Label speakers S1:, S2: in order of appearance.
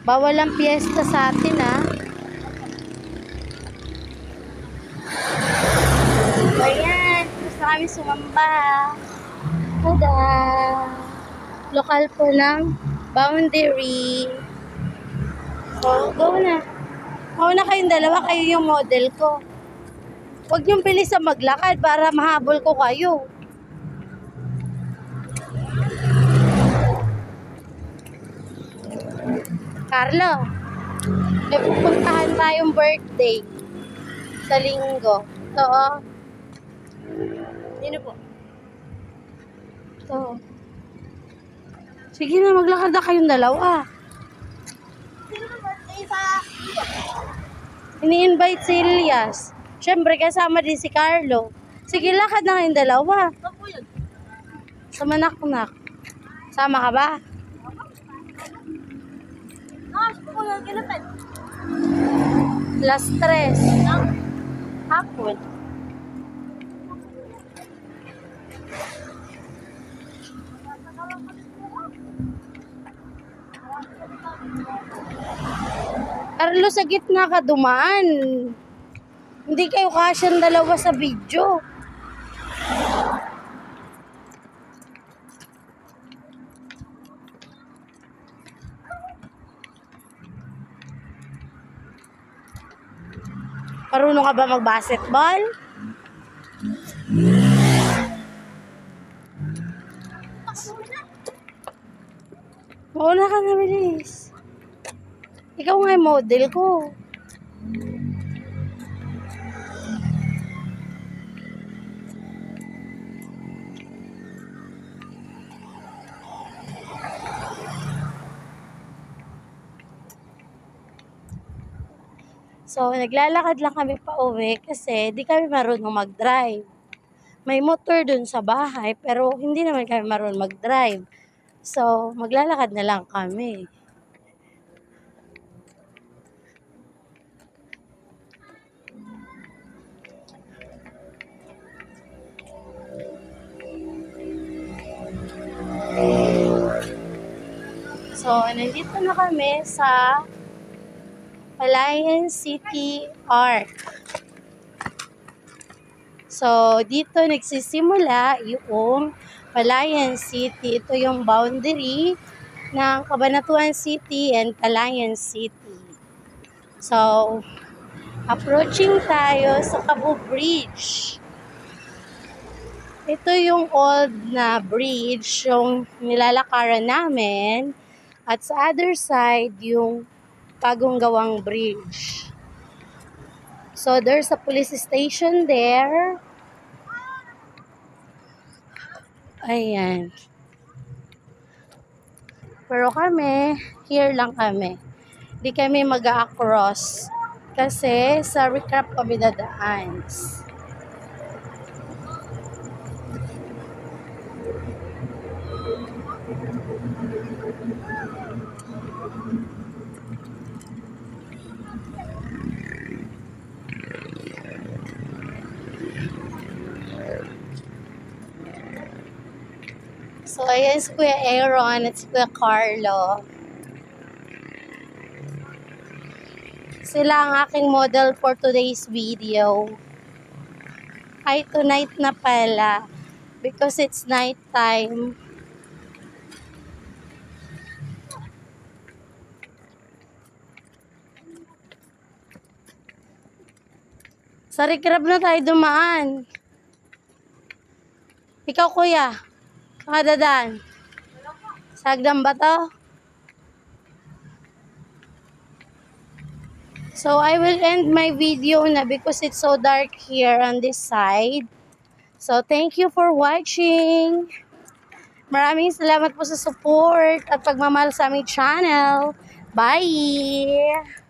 S1: Bawal ang piyesta sa atin, ha? Ayan, gusto kami sumamba. Tada! Lokal po ng Boundary. So, go na. Mauna kayong dalawa, kayo yung model ko. Huwag niyong bilisan maglakad para mahabol ko kayo. Carlo, may pupuntahan tayong birthday sa linggo. Ito, oh. Sino po? Ito. Sige na, maglakad na kayong dalawa.
S2: Sino ba birthday sa...
S1: Ini-invite si Elias. Siyempre, kasama din si Carlo. Sige, lakad na kayong dalawa.
S2: Saan po yun?
S1: Sa Manaknak. Sama ka ba?
S2: Saan po yung kinapit?
S1: Last 3.
S2: Nang?
S1: Hapon. Carlo, sa gitna ka dumaan. Hindi kayo kasyang dalawa sa video. Marunong ka ba mag-basketball? Mauna ka na, bilis. Ikaw nga yung model ko. So, naglalakad lang kami pa uwi kasi di kami marunong mag-drive. May motor dun sa bahay pero hindi naman kami marunong mag-drive. So, maglalakad na lang kami. So, nandito na kami sa Palayan City Arc. So, dito nagsisimula yung Palayan City. Ito yung boundary ng Cabanatuan City and Palayan City. So, approaching tayo sa Cabo Bridge. Ito yung old na bridge, yung nilalakaran namin. At sa other side, yung bagong gawang bridge. So, there's a police station there. Ayan. Pero kami, here lang kami. Hindi kami mag-a-cross. Kasi sa recap kami dadaan. So, ayan si Kuya Aaron at si Kuya Carlo. Sila ang aking model for today's video. Ay, tonight na pala. Because it's night time. Sa recrab na tayo dumaan. Ikaw, Kuya. Kadadaan. Sagdang ba to? So, I will end my video na because it's so dark here on this side. So, thank you for watching. Maraming salamat po sa support at pagmamahal sa aming channel. Bye!